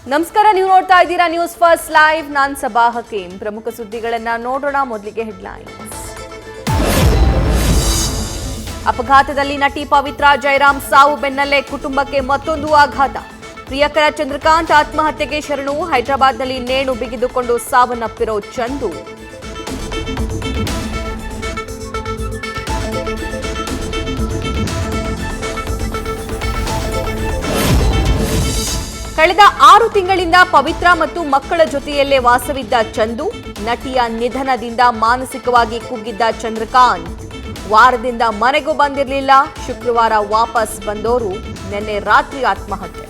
ನಮಸ್ಕಾರ, ನೀವು ನೋಡ್ತಾ ಇದ್ದೀರಾ ನ್ಯೂಸ್ ಫಸ್ಟ್ ಲೈವ್. ನಾನು ಸಬಾ ಹಕೀಂ. ಪ್ರಮುಖ ಸುದ್ದಿಗಳನ್ನ ನೋಡೋಣ. ಮೊದಲಿಗೆ ಹೆಡ್ಲೈನ್ಸ್. ಅಪಘಾತದಲ್ಲಿ ನಟಿ ಪವಿತ್ರ ಜಯರಾಮ್ ಸಾವು ಬೆನ್ನಲ್ಲೇ ಕುಟುಂಬಕ್ಕೆ ಮತ್ತೊಂದು ಆಘಾತ. ಪ್ರಿಯಕರ ಚಂದ್ರಕಾಂತ್ ಆತ್ಮಹತ್ಯೆಗೆ ಶರಣು. ಹೈದರಾಬಾದ್ನಲ್ಲಿ ನೇಣು ಬಿಗಿದುಕೊಂಡು ಸಾವನ್ನಪ್ಪಿರೋ ಚಂದು. ಕಳೆದ 6 ತಿಂಗಳಿಂದ ಪವಿತ್ರ ಮತ್ತು ಮಕ್ಕಳ ಜೊತೆಯಲ್ಲೇ ವಾಸವಿದ್ದ ಚಂದು. ನಟಿಯ ನಿಧನದಿಂದ ಮಾನಸಿಕವಾಗಿ ಕುಗ್ಗಿದ್ದ ಚಂದ್ರಕಾಂತ್ ವಾರದಿಂದ ಮನೆಗೂ ಬಂದಿರಲಿಲ್ಲ. ಶುಕ್ರವಾರ ವಾಪಸ್ ಬಂದವರು ನಿನ್ನೆ ರಾತ್ರಿ ಆತ್ಮಹತ್ಯೆ.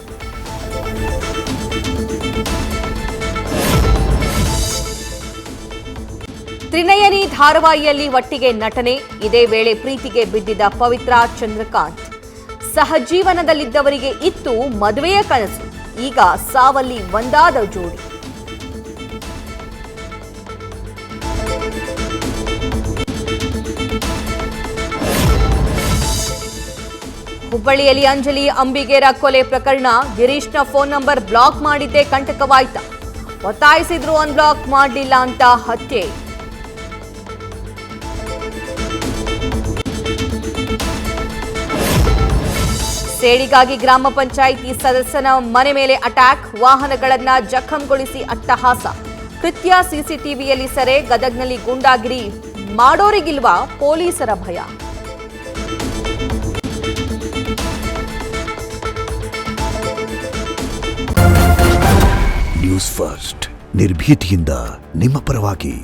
ತ್ರಿನಯನಿ ಧಾರಾವಾಹಿಯಲ್ಲಿ ಒಟ್ಟಿಗೆ ನಟನೆ. ಇದೇ ವೇಳೆ ಪ್ರೀತಿಗೆ ಬಿದ್ದಿದ್ದ ಪವಿತ್ರ ಚಂದ್ರಕಾಂತ್. ಸಹಜೀವನದಲ್ಲಿದ್ದವರಿಗೆ ಇತ್ತು ಮದುವೆಯ ಕನಸು. ಈಗ ಸಾವಲ್ಲಿ ಒಂದಾದ ಜೋಡಿ. ಹುಬ್ಬಳ್ಳಿಯಲ್ಲಿ ಅಂಜಲಿ ಅಂಬಿಗೇರ ಕೊಲೆ ಪ್ರಕರಣ. ಗಿರೀಶ್ನ ಫೋನ್ ನಂಬರ್ ಬ್ಲಾಕ್ ಮಾಡಿದ್ದೇ ಕಂಟಕವಾಯ್ತ. ಒತ್ತಾಯಿಸಿದ್ರು ಅನ್ಬ್ಲಾಕ್ ಮಾಡಲಿಲ್ಲ ಅಂತ ಹತ್ಯೆ. ಸೇಡಿಗಾಗಿ ಗ್ರಾಮ ಪಂಚಾಯಿತಿ ಸದಸ್ಯನ ಮನೆ ಮೇಲೆ ಅಟ್ಯಾಕ್. ವಾಹನಗಳನ್ನ ಜಖಂಗೊಳಿಸಿ ಅಟ್ಟಹಾಸ. ಕೃತ್ಯ ಸಿಸಿಟಿವಿಯಲ್ಲಿ ಸೆರೆ. ಗದಗ್ನಲ್ಲಿ ಗೂಂಡಾಗಿರಿ ಮಾಡೋರಿಗಿಲ್ವಾ ಪೊಲೀಸರ ಭಯ? ನ್ಯೂಸ್ ಫಸ್ಟ್, ನಿರ್ಭೀತಿಯಿಂದ ನಿಮ್ಮ ಪರವಾಗಿ.